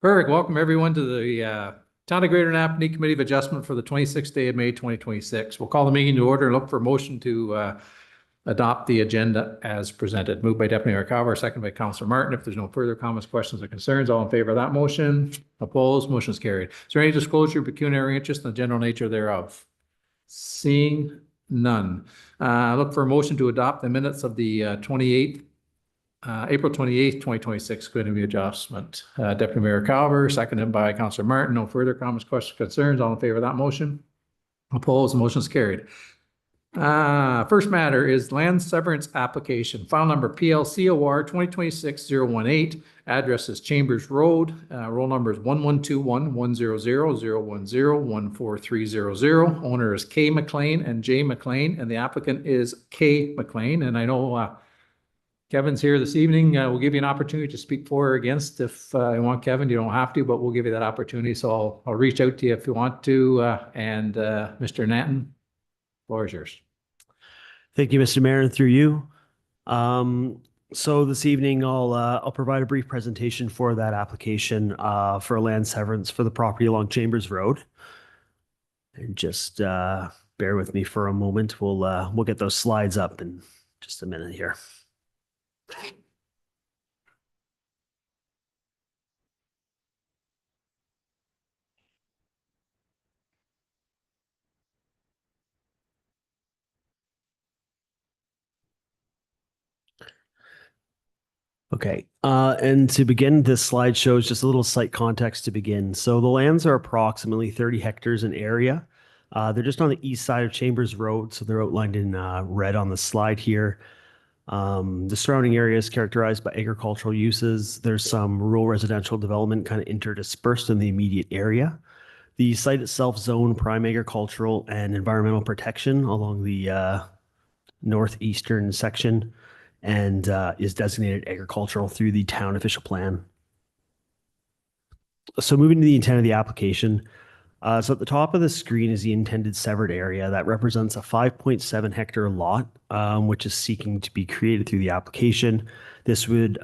Perfect. Welcome everyone to the Town of Greater Napanee Committee of Adjustment for the 26th day of May 2026. We'll call the meeting to order and look for a motion to adopt the agenda as presented. Moved by Deputy Mayor Carver, second by Councillor Martin. If there's no further comments, questions, or concerns, all in favor of that motion? Opposed? Motion is carried. Is there any disclosure of pecuniary interest and the general nature thereof? Seeing none. Look for a motion to adopt the minutes of the April 28th, 2026 committee adjustment. Deputy Mayor Carver, seconded by Councillor Martin. No further comments, questions, concerns. All in favor of that motion? Opposed? Motion is carried. First matter is land severance application. File number PLCOR 2026-018. Address is Chambers Road. Roll number is 1121-100-010-14300. Owner is K. MacLean and J. MacLean, and the applicant is K. MacLean. And I know Kevin's here this evening. We'll give you an opportunity to speak for or against if you want, Kevin. You don't have to, but we'll give you that opportunity. So I'll reach out to you if you want to. And Mr. Natton, the floor is yours. Thank you, Mr. Mayor, and through you. So this evening, I'll provide a brief presentation for that application for a land severance for the property along Chambers Road. And just bear with me for a moment. We'll get those slides up in just a minute here. Okay, and to begin, this slide shows just a little site context to begin. So the lands are approximately 30 hectares in area. They're just on the east side of Chambers Road, so they're outlined in red on the slide here. The surrounding area is characterized by agricultural uses. There's some rural residential development kind of interdispersed in the immediate area. The site itself zoned prime agricultural and environmental protection along the northeastern section and is designated agricultural through the town official plan. So moving to the intent of the application. So at the top of the screen is the intended severed area that represents a 5.7 hectare lot, which is seeking to be created through the application. This would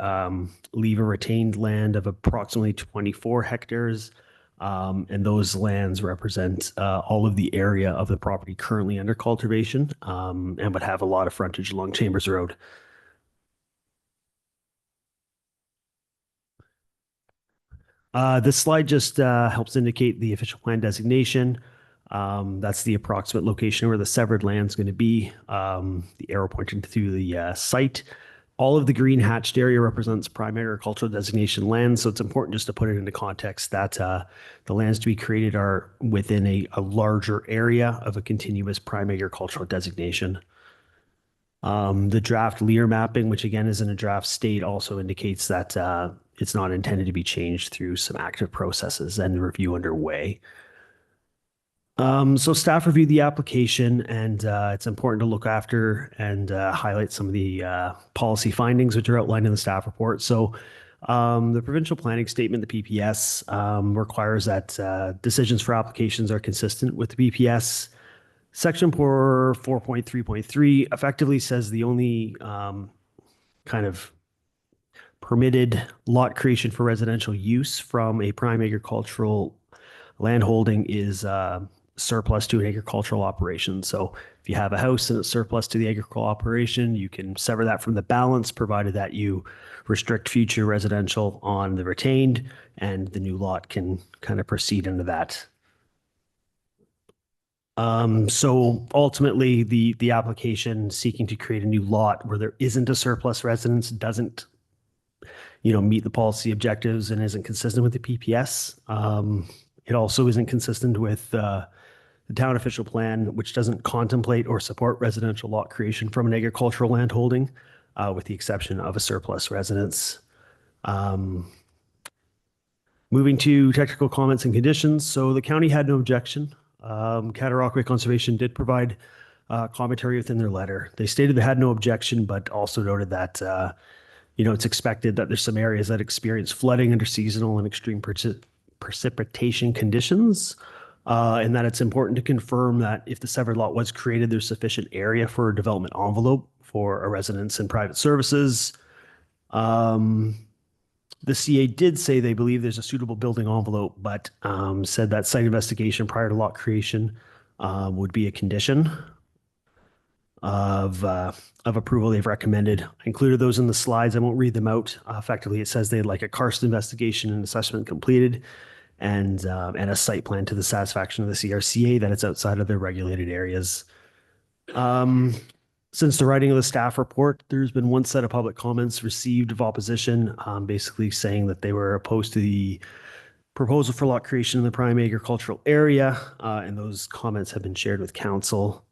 leave a retained land of approximately 24 hectares, and those lands represent all of the area of the property currently under cultivation and would have a lot of frontage along Chambers Road. This slide just helps indicate the official plan designation. That's the approximate location where the severed land is going to be. The arrow pointing through the site. All of the green hatched area represents prime agricultural designation land, so it's important just to put it into context that the lands to be created are within a larger area of a continuous prime agricultural designation. The draft LEAR mapping, which again is in a draft state, also indicates that it's not intended to be changed through some active processes and review underway. So staff reviewed the application, and it's important to look after and highlight some of the policy findings which are outlined in the staff report. So the provincial planning statement, the PPS, requires that decisions for applications are consistent with the PPS. Section 4.3.3 effectively says the only kind of permitted lot creation for residential use from a prime agricultural landholding is surplus to an agricultural operation. So if you have a house and it's surplus to the agricultural operation, you can sever that from the balance, provided that you restrict future residential on the retained, and the new lot can kind of proceed into that. So ultimately, the application seeking to create a new lot where there isn't a surplus residence doesn't, meet the policy objectives and isn't consistent with the PPS. It also isn't consistent with the town official plan, which doesn't contemplate or support residential lot creation from an agricultural landholding, with the exception of a surplus residence. Moving to technical comments and conditions. So the county had no objection. Cataraqui Conservation did provide commentary within their letter. They stated they had no objection, but also noted that it's expected that there's some areas that experience flooding under seasonal and extreme precipitation conditions, and that it's important to confirm that if the severed lot was created, there's sufficient area for a development envelope for a residence and private services. The CA did say they believe there's a suitable building envelope, but said that site investigation prior to lot creation would be a condition of approval. They've recommended. I included those in the slides. I won't read them out. Effectively, it says they'd like a karst investigation and assessment completed, and a site plan to the satisfaction of the CRCA that it's outside of their regulated areas. Since the writing of the staff report, there's been one set of public comments received of opposition, basically saying that they were opposed to the proposal for lot creation in the prime agricultural area, and those comments have been shared with council.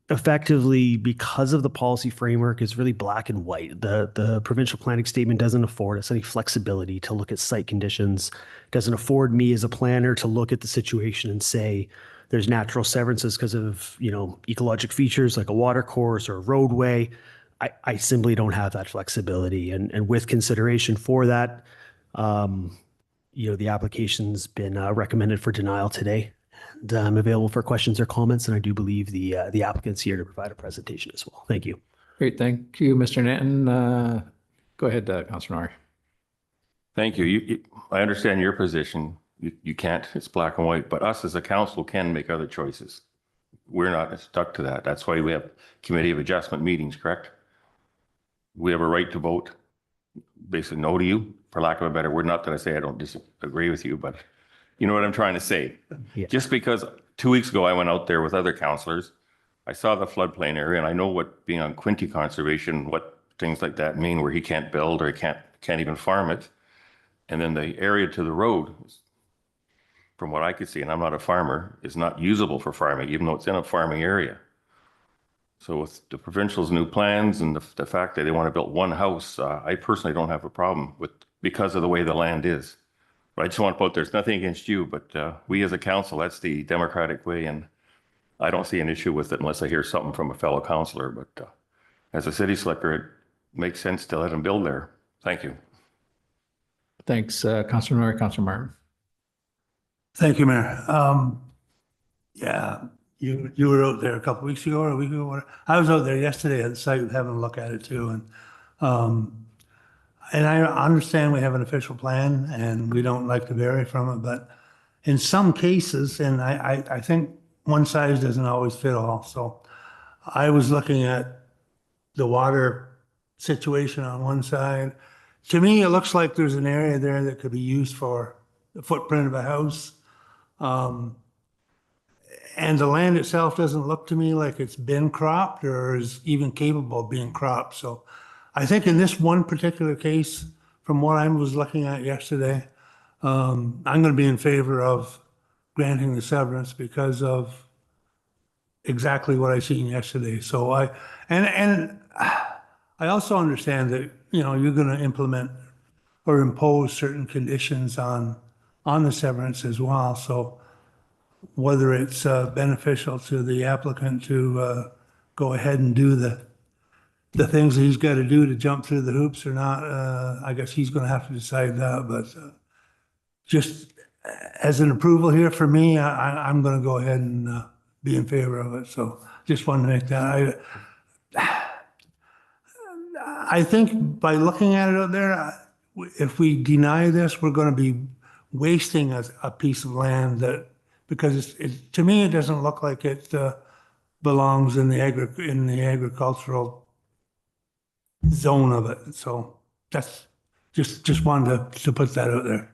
Effectively, because of the policy framework is really black and white, the provincial planning statement doesn't afford us any flexibility to look at site conditions, doesn't afford me as a planner to look at the situation and say there's natural severances because of, you know, ecologic features like a water course or a roadway. I simply don't have that flexibility. And with consideration for that, you know, the application's been recommended for denial today. And I'm available for questions or comments, and I do believe the applicant's here to provide a presentation as well. Thank you. Great, thank you, Mr. Nanton. Go ahead, Councillor Norrie. Thank you. I understand your position. You can't, it's black and white, but us as a council can make other choices. We're not stuck to that. That's why we have committee of adjustment meetings, correct? We have a right to vote, basically no to you, for lack of a better word. Not that I say I don't disagree with you, but you know what I'm trying to say. Yeah. Just because 2 weeks ago I went out there with other councillors, I saw the floodplain area, and I know what being on Quinte conservation, what things like that mean, where he can't build or he can't even farm it. And then the area to the road, from what I could see, and I'm not a farmer, is not usable for farming, even though it's in a farming area. So with the provincial's new plans and the fact that they want to build one house, I personally don't have a problem with, because of the way the land is. But I just want to put, there's nothing against you, but we as a council, that's the democratic way, and I don't see an issue with it unless I hear something from a fellow councillor. But as a city slicker, it makes sense to let them build there. Thank you. Thanks, Councillor Norrie. Councillor Martin. Thank you, Mayor. Yeah, you were out there a couple weeks ago or a week ago. I was out there yesterday at the site having a look at it too, and I understand we have an official plan and we don't like to vary from it, but in some cases, and I think one size doesn't always fit all. So I was looking at the water situation on one side. To me, it looks like there's an area there that could be used for the footprint of a house. And the land itself doesn't look to me like it's been cropped or is even capable of being cropped. So I think in this one particular case, from what I was looking at yesterday, I'm going to be in favor of granting the severance because of exactly what I seen yesterday. So I also understand that, you know, you're going to implement or impose certain conditions on the severance as well. So whether it's beneficial to the applicant to go ahead and do the things that he's got to do to jump through the hoops or not, I guess he's going to have to decide that. But just as an approval here for me, I'm going to go ahead and be in favor of it. So just wanted to make that. I think by looking at it out there, if we deny this, we're going to be wasting a piece of land that, because to me, it doesn't look like it belongs in the agricultural zone of it. So that's just wanted to put that out there.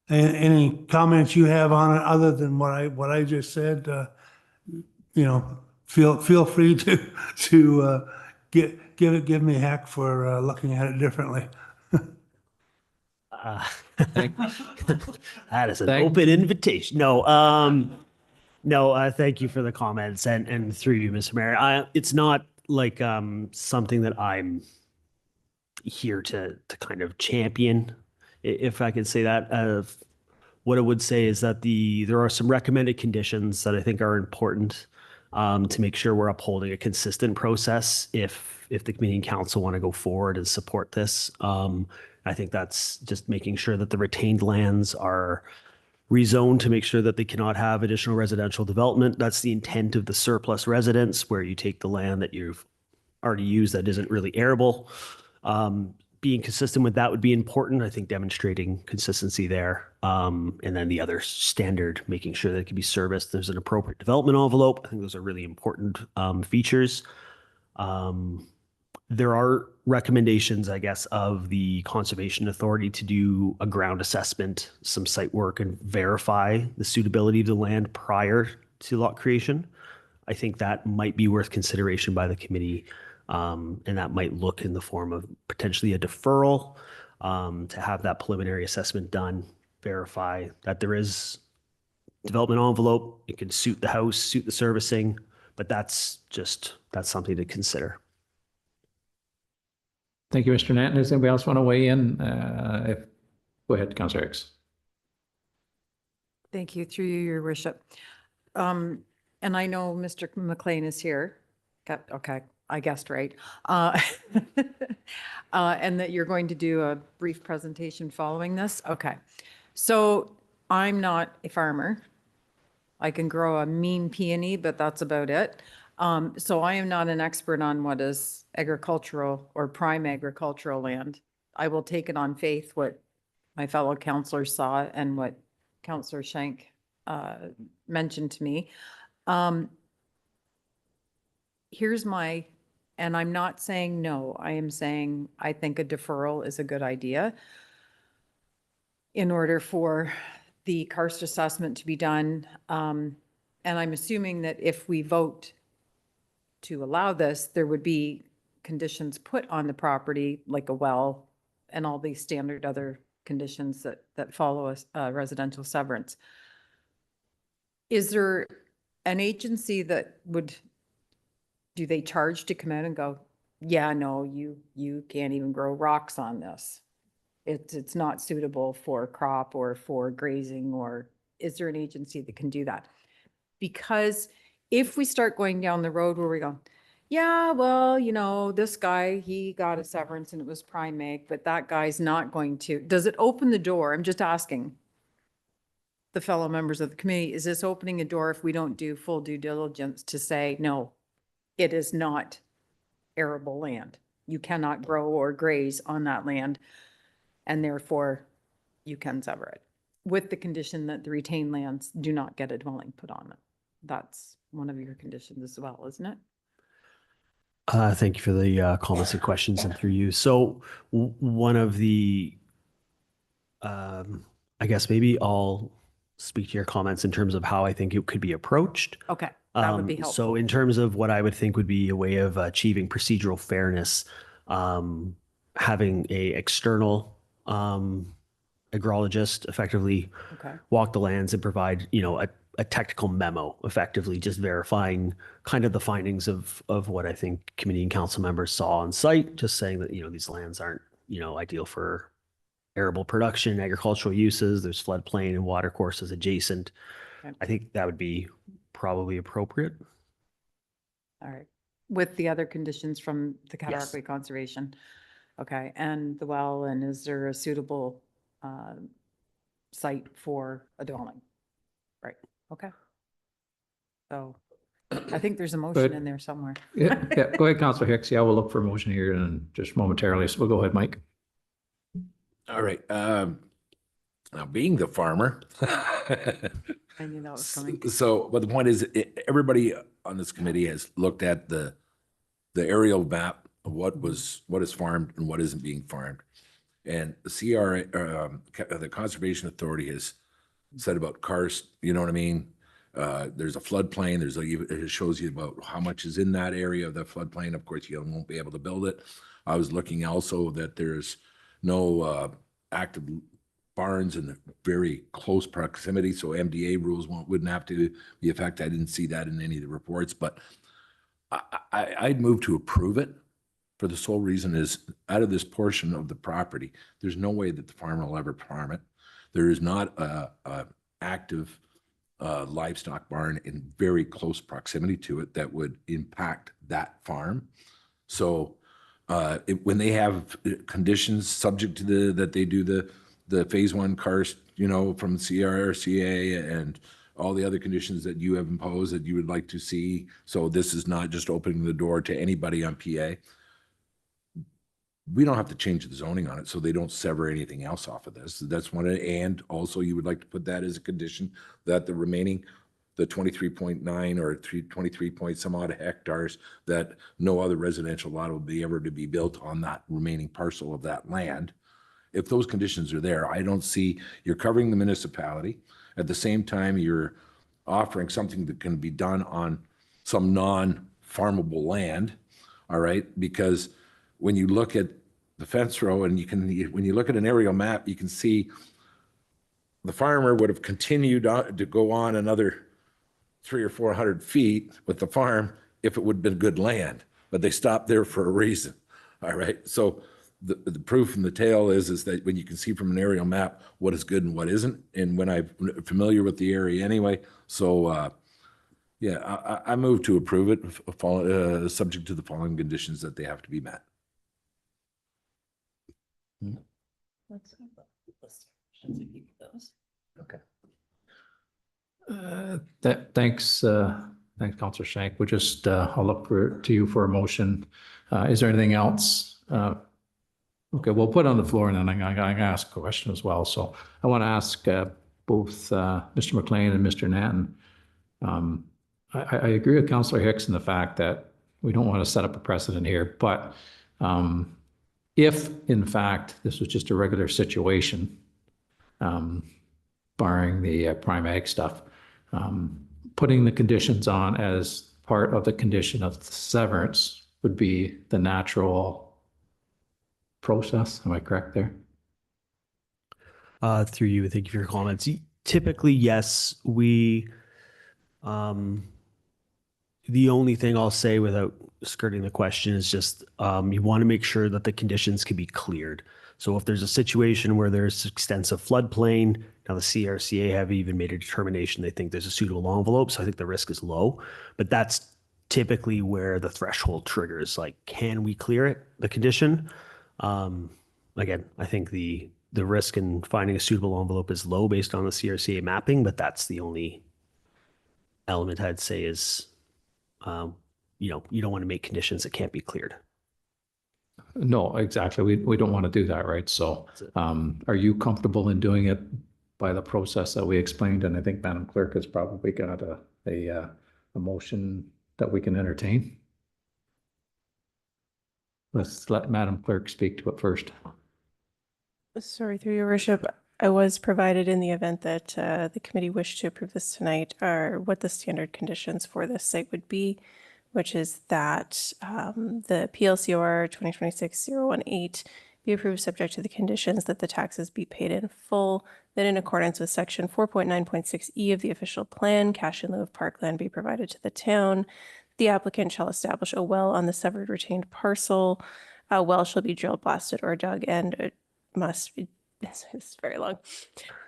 Any comments you have on it other than what I just said? You know, feel free to give me heck for looking at it differently. That is an open invitation. No, thank you for the comments and through you, Mr. Mayor. It's not like something that I'm here to kind of champion, if I could say that. What I would say is that there are some recommended conditions that I think are important to make sure we're upholding a consistent process if the committee and council want to go forward and support this. I think that's just making sure that the retained lands are rezoned to make sure that they cannot have additional residential development. That's the intent of the surplus residence, where you take the land that you've already used that isn't really arable. being consistent with that would be important. I think demonstrating consistency there. And then the other standard, making sure that it can be serviced. There's an appropriate development envelope. I think those are really important features. There are recommendations, I guess, of the Conservation Authority to do a ground assessment, some site work, and verify the suitability of the land prior to lot creation. I think that might be worth consideration by the committee. And that might look in the form of potentially a deferral to have that preliminary assessment done, verify that there is development envelope. It can suit the house, suit the servicing, but that's something to consider. Thank you, Mr. Nanton. Does anybody else want to weigh in? Go ahead, Councillor Hicks. Thank you, through you, Your Worship. And I know Mr. MacLean is here. Okay, I guessed right. And that you're going to do a brief presentation following this. Okay, so I'm not a farmer. I can grow a mean peony, but that's about it. So I am not an expert on what is agricultural or prime agricultural land. I will take it on faith what my fellow councillors saw and what Councillor Shank mentioned to me. Here's my, and I'm not saying no, I am saying I think a deferral is a good idea in order for the karst assessment to be done. And I'm assuming that if we vote to allow this, there would be conditions put on the property, like a well and all these standard other conditions that follow a residential severance. Is there an agency that would, do they charge to come out and go, yeah, no, you can't even grow rocks on this. It's not suitable for crop or for grazing, or is there an agency that can do that? Because if we start going down the road where we go, yeah, well, you know, this guy, he got a severance and it was prime ag, but that guy's not going to, does it open the door? I'm just asking the fellow members of the committee, is this opening a door if we don't do full due diligence to say, no, it is not arable land. You cannot grow or graze on that land, and therefore you can sever it with the condition that the retained lands do not get a dwelling put on it. That's one of your conditions as well, isn't it? Thank you for the comments and questions and through you. So one of the, I guess maybe I'll speak to your comments in terms of how I think it could be approached. Okay, that would be helpful. So in terms of what I would think would be a way of achieving procedural fairness, having a external agrologist effectively walk the lands and provide, you know, a technical memo, effectively just verifying kind of the findings of what I think committee and council members saw on site, just saying that, you know, these lands aren't, you know, ideal for arable production, agricultural uses. There's floodplain and water courses adjacent. Okay. I think that would be probably appropriate. All right. With the other conditions from the Yes. Cataraqui Conservation. Okay, and the well, and is there a suitable site for a dwelling? Right, okay. So I think there's a motion in there somewhere. Yeah, go ahead, Councillor Hicks. Yeah, we'll look for a motion here in just momentarily. So we'll go ahead, Mike. All right. Now, being the farmer. I knew that was coming. So, but the point is, everybody on this committee has looked at the aerial map of what is farmed and what isn't being farmed. And the the Conservation Authority has said about karst, you know what I mean? There's a floodplain. It shows you about how much is in that area of the floodplain. Of course, you won't be able to build it. I was looking also that there's no active barns in very close proximity, so MDA rules wouldn't have to be affected. I didn't see that in any of the reports, but I'd move to approve it for the sole reason is out of this portion of the property, there's no way that the farmer will ever farm it. There is not a active livestock barn in very close proximity to it that would impact that farm. So when they have conditions subject to that they do the phase one karst, you know, from CRCA and all the other conditions that you have imposed that you would like to see. So this is not just opening the door to anybody on PA. we don't have to change the zoning on it, so they don't sever anything else off of this. That's one, and also you would like to put that as a condition that the remaining, the 23.9 or 23 point some odd hectares, that no other residential lot will be ever to be built on that remaining parcel of that land. If those conditions are there, I don't see, you're covering the municipality. At the same time, you're offering something that can be done on some non-farmable land, all right? Because when you look at the fence row and when you look at an aerial map, you can see the farmer would have continued to go on another 300 or 400 feet with the farm if it would have been good land, but they stopped there for a reason, all right? So the proof in the tail is that when you can see from an aerial map what is good and what isn't, and when I'm familiar with the area anyway, so yeah, I move to approve it, subject to the following conditions that they have to be met. Okay. Thanks, Councillor Shank. We'll just, I'll look to you for a motion. Is there anything else? Okay, we'll put it on the floor and then I'm gonna ask a question as well. So I want to ask both Mr. MacLean and Mr. Nanton. I agree with Councillor Hicks in the fact that we don't want to set up a precedent here, but if in fact this was just a regular situation, barring the prime ag stuff, putting the conditions on as part of the condition of the severance would be the natural process. Am I correct there? Through you, thank you for your comments. Typically, yes, we, the only thing I'll say without skirting the question is just you want to make sure that the conditions can be cleared. So if there's a situation where there's extensive floodplain, now the CRCA have even made a determination they think there's a suitable envelope, so I think the risk is low. But that's typically where the threshold triggers, like, can we clear it, the condition? Again, I think the risk in finding a suitable envelope is low based on the CRCA mapping, but that's the only element I'd say is, you know, you don't want to make conditions that can't be cleared. No, exactly. We don't want to do that, right? So are you comfortable in doing it by the process that we explained? And I think Madam Clerk has probably got a motion that we can entertain. Let's let Madam Clerk speak to it first. Sorry, through your worship, I was provided in the event that the committee wished to approve this tonight, are what the standard conditions for this site would be, which is that the PLCOR 2026-018 be approved subject to the conditions that the taxes be paid in full, that in accordance with section 4.9.6E of the official plan, cash in lieu of parkland be provided to the town. The applicant shall establish a well on the severed retained parcel. A well shall be drilled, blasted, or dug, and it must be, it's very long,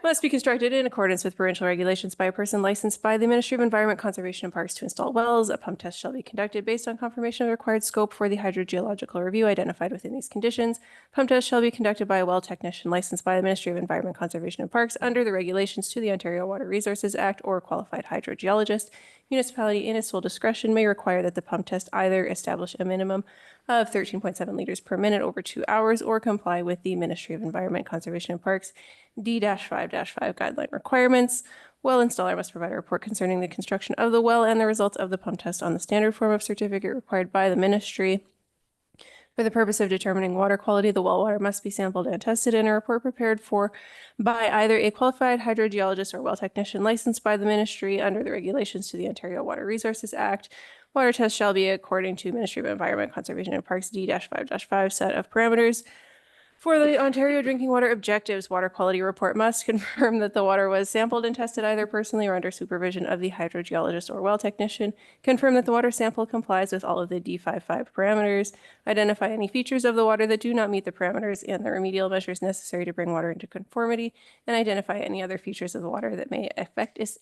must be constructed in accordance with provincial regulations by a person licensed by the Ministry of Environment, Conservation and Parks to install wells. A pump test shall be conducted based on confirmation of the required scope for the hydrogeological review identified within these conditions. Pump test shall be conducted by a well technician licensed by the Ministry of Environment, Conservation and Parks under the regulations to the Ontario Water Resources Act, or a qualified hydrogeologist. Municipality in its sole discretion may require that the pump test either establish a minimum of 13.7 liters per minute over 2 hours or comply with the Ministry of Environment, Conservation and Parks D-5-5 guideline requirements. Well installer must provide a report concerning the construction of the well and the results of the pump test on the standard form of certificate required by the ministry. For the purpose of determining water quality, the well water must be sampled and tested and a report prepared for by either a qualified hydrogeologist or well technician licensed by the ministry under the regulations to the Ontario Water Resources Act. Water test shall be according to Ministry of Environment, Conservation and Parks D-5-5 set of parameters. For the Ontario Drinking Water Objectives, water quality report must confirm that the water was sampled and tested either personally or under supervision of the hydrogeologist or well technician, confirm that the water sample complies with all of the D-5-5 parameters, identify any features of the water that do not meet the parameters and the remedial measures necessary to bring water into conformity, and identify any other features of the water that may affect its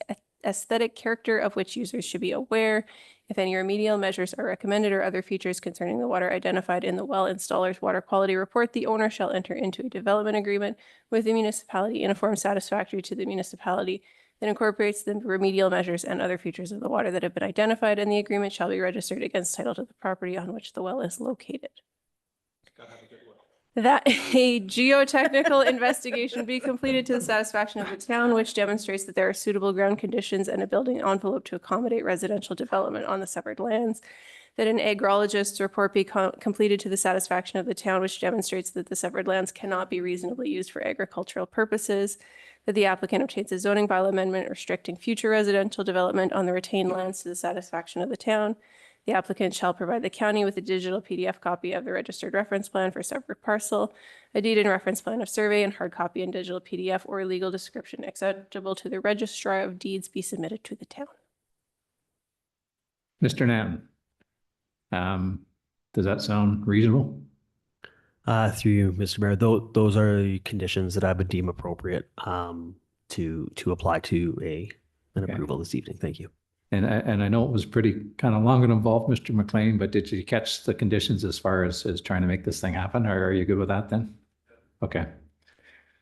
aesthetic character of which users should be aware. If any remedial measures are recommended or other features concerning the water identified in the well installer's water quality report, the owner shall enter into a development agreement with the municipality in a form satisfactory to the municipality that incorporates the remedial measures and other features of the water that have been identified, and the agreement shall be registered against title to the property on which the well is located. That a geotechnical investigation be completed to the satisfaction of the town, which demonstrates that there are suitable ground conditions and a building envelope to accommodate residential development on the severed lands. That an agrologist's report be completed to the satisfaction of the town, which demonstrates that the severed lands cannot be reasonably used for agricultural purposes. That the applicant obtains a zoning bylaw amendment restricting future residential development on the retained lands to the satisfaction of the town. The applicant shall provide the county with a digital PDF copy of the registered reference plan for separate parcel, a deed and reference plan of survey, and hard copy and digital PDF or legal description acceptable to the registrar of deeds be submitted to the town. Mr. Natton, does that sound reasonable? Through you, Mr. Mayor, those are the conditions that I would deem appropriate to apply to an approval this evening. Thank you. And I know it was pretty kind of long and involved, Mr. MacLean, but did you catch the conditions as far as trying to make this thing happen, or are you good with that then? Okay.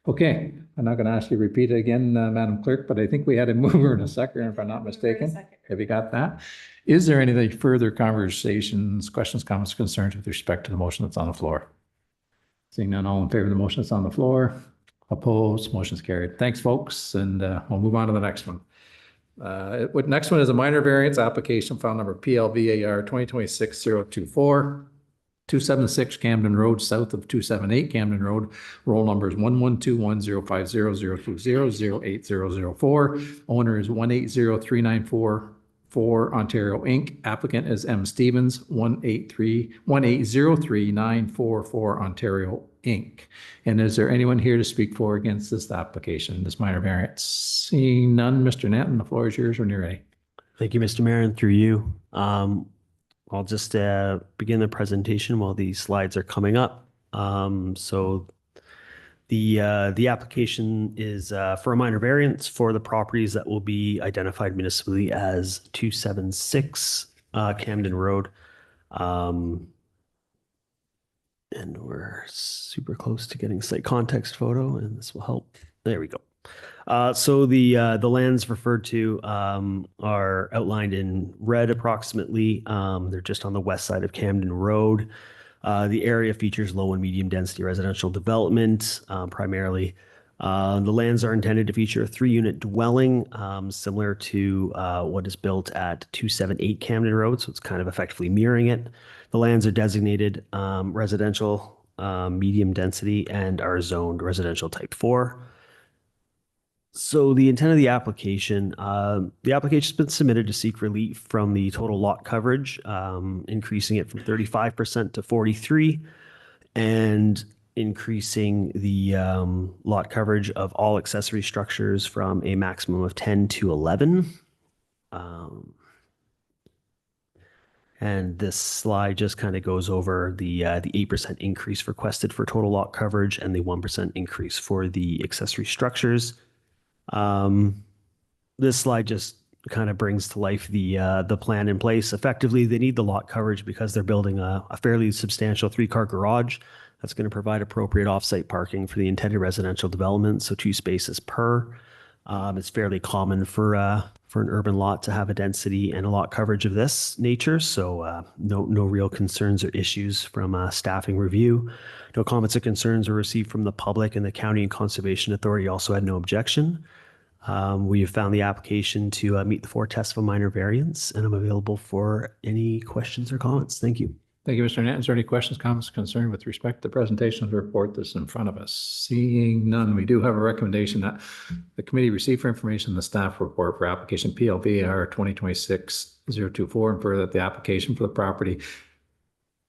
Okay, I'm not going to ask you to repeat it again, Madam Clerk, but I think we had a mover and a seconder, if I'm not mistaken. Have you got that? Is there any further conversations, questions, comments, concerns with respect to the motion that's on the floor? Seeing none, all in favor of the motion that's on the floor? Opposed? Motion's carried. Thanks, folks, and we'll move on to the next one. Next one is a minor variance application, file number PLVAR 2026-024, 276 Camden Road, south of 278 Camden Road. Roll number is 112105000080004. Owner is 1803944 Ontario Inc. Applicant is M. Stevens, 1803944 Ontario Inc. And is there anyone here to speak for or against this application, this minor variance? Seeing none, Mr. Natton, the floor is yours when you're ready. Thank you, Mr. Mayor, and through you. I'll just begin the presentation while these slides are coming up. So the application is for a minor variance for the properties that will be identified municipally as 276 Camden Road. And we're super close to getting site context photo, and this will help. There we go. So the lands referred to are outlined in red approximately. They're just on the west side of Camden Road. The area features low and medium density residential development primarily. The lands are intended to feature a 3-unit dwelling similar to what is built at 278 Camden Road, so it's kind of effectively mirroring it. The lands are designated residential medium density and are zoned residential type 4. So the intent of the application has been submitted to seek relief from the total lot coverage, increasing it from 35% to 43%, and increasing the lot coverage of all accessory structures from a maximum of 10 to 11. And this slide just kind of goes over the 8% increase requested for total lot coverage and the 1% increase for the accessory structures. This slide just kind of brings to life the plan in place. Effectively, they need the lot coverage because they're building a fairly substantial 3-car garage that's going to provide appropriate off-site parking for the intended residential development, so 2 spaces per. It's fairly common for an urban lot to have a density and a lot coverage of this nature, so no real concerns or issues from staffing review. No comments or concerns were received from the public, and the County and Conservation Authority also had no objection. We have found the application to meet the 4 tests of a minor variance, and I'm available for any questions or comments. Thank you. Thank you, Mr. Natton. Is there any questions, comments, concern with respect to the presentation of the report that's in front of us? Seeing none, we do have a recommendation that the committee receive for information the staff report for application PLVAR 2026-024, and further that the application for the property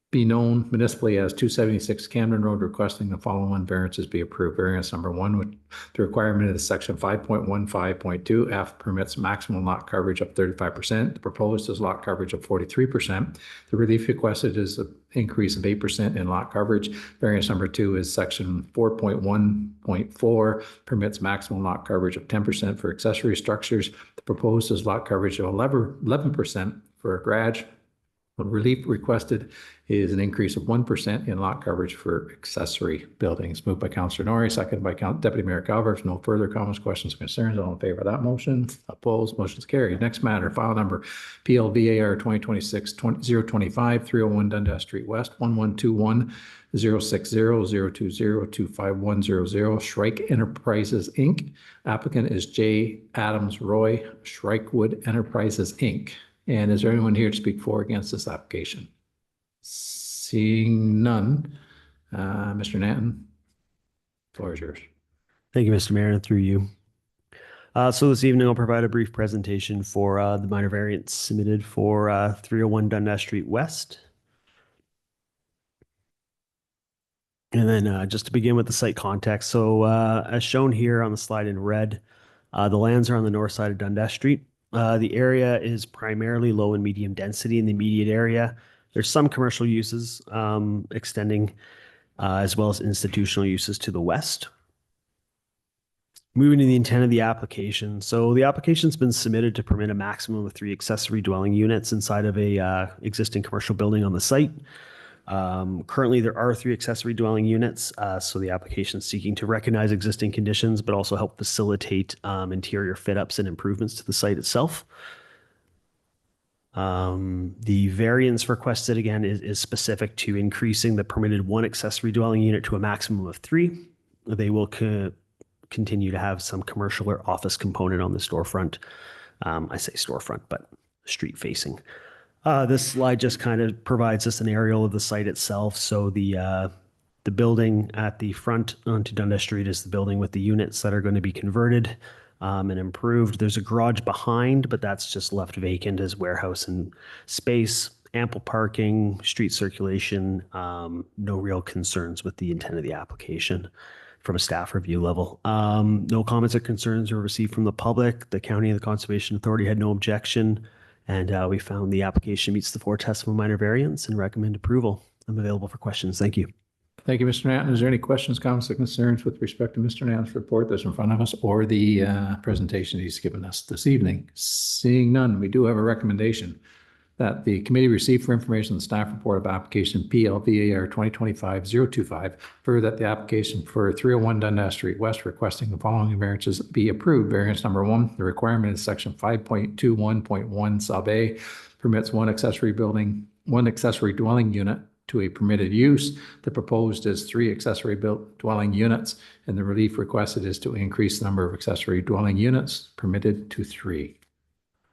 be known municipally as 276 Camden Road, requesting the following variances be approved. Variance number 1, with the requirement of the section 5.15.2 F permits maximum lot coverage of 35%. The proposed is lot coverage of 43%. The relief requested is an increase of 8% in lot coverage. Variance number 2 is section 4.1.4 permits maximum lot coverage of 10% for accessory structures. The proposed is lot coverage of 11% for a garage. The relief requested is an increase of 1% in lot coverage for accessory buildings. Moved by Councillor Norrie, seconded by Deputy Mayor Calver. If no further comments, questions, or concerns, all in favor of that motion? Opposed? Motion's carried. Next matter, file number PLVAR 2026-025, 301 Dundas Street West, 1121 060 020 25100, Shrike Enterprises, Inc. Applicant is J. Adams Roy, Shrikewood Enterprises, Inc. And is there anyone here to speak for or against this application? Seeing none, Mr. Nanton, floor is yours. Thank you, Mr. Mayor, and through you. So this evening, I'll provide a brief presentation for the minor variance submitted for 301 Dundas Street West. And then just to begin with the site context. So as shown here on the slide in red, the lands are on the north side of Dundas Street. The area is primarily low and medium density in the immediate area. There's some commercial uses extending as well as institutional uses to the west. Moving to the intent of the application. So the application's been submitted to permit a maximum of 3 accessory dwelling units inside of a existing commercial building on the site. Currently, there are 3 accessory dwelling units, so the application is seeking to recognize existing conditions, but also help facilitate interior fit-ups and improvements to the site itself. The variance requested, again, is specific to increasing the permitted 1 accessory dwelling unit to a maximum of 3. They will continue to have some commercial or office component on the storefront. I say storefront, but street-facing. This slide just kind of provides us an aerial of the site itself. So the building at the front onto Dundas Street is the building with the units that are going to be converted and improved. There's a garage behind, but that's just left vacant as warehouse and space, ample parking, street circulation, no real concerns with the intent of the application from a staff review level. No comments or concerns were received from the public. The county and the Conservation Authority had no objection. And we found the application meets the 4 tests of a minor variance and recommend approval. I'm available for questions. Thank you. Thank you, Mr. Nanton. Is there any questions, comments, or concerns with respect to Mr. Nanton's report that's in front of us or the presentation he's given us this evening? Seeing none, we do have a recommendation that the committee receive for information the staff report of application PLVAR 2025-025, further that the application for 301 Dundas Street West requesting the following variances be approved. Variance number 1, the requirement is section 5.21.1 sub A, permits 1 accessory dwelling unit to a permitted use. The proposed is 3 accessory dwelling units, and the relief requested is to increase the number of accessory dwelling units permitted to 3.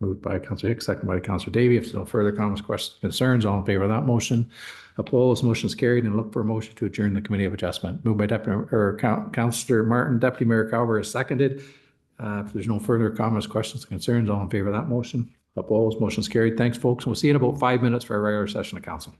Moved by Councillor Hicks, seconded by Councillor Davey. If there's no further comments, questions, concerns, all in favor of that motion? Opposed? Motion is carried, and look for a motion to adjourn the Committee of Adjustment. Moved by Councillor Martin. Deputy Mayor Calver is seconded. If there's no further comments, questions, concerns, all in favor of that motion? Opposed? Motion is carried. Thanks, folks. We'll see you in about 5 minutes for a regular session of council.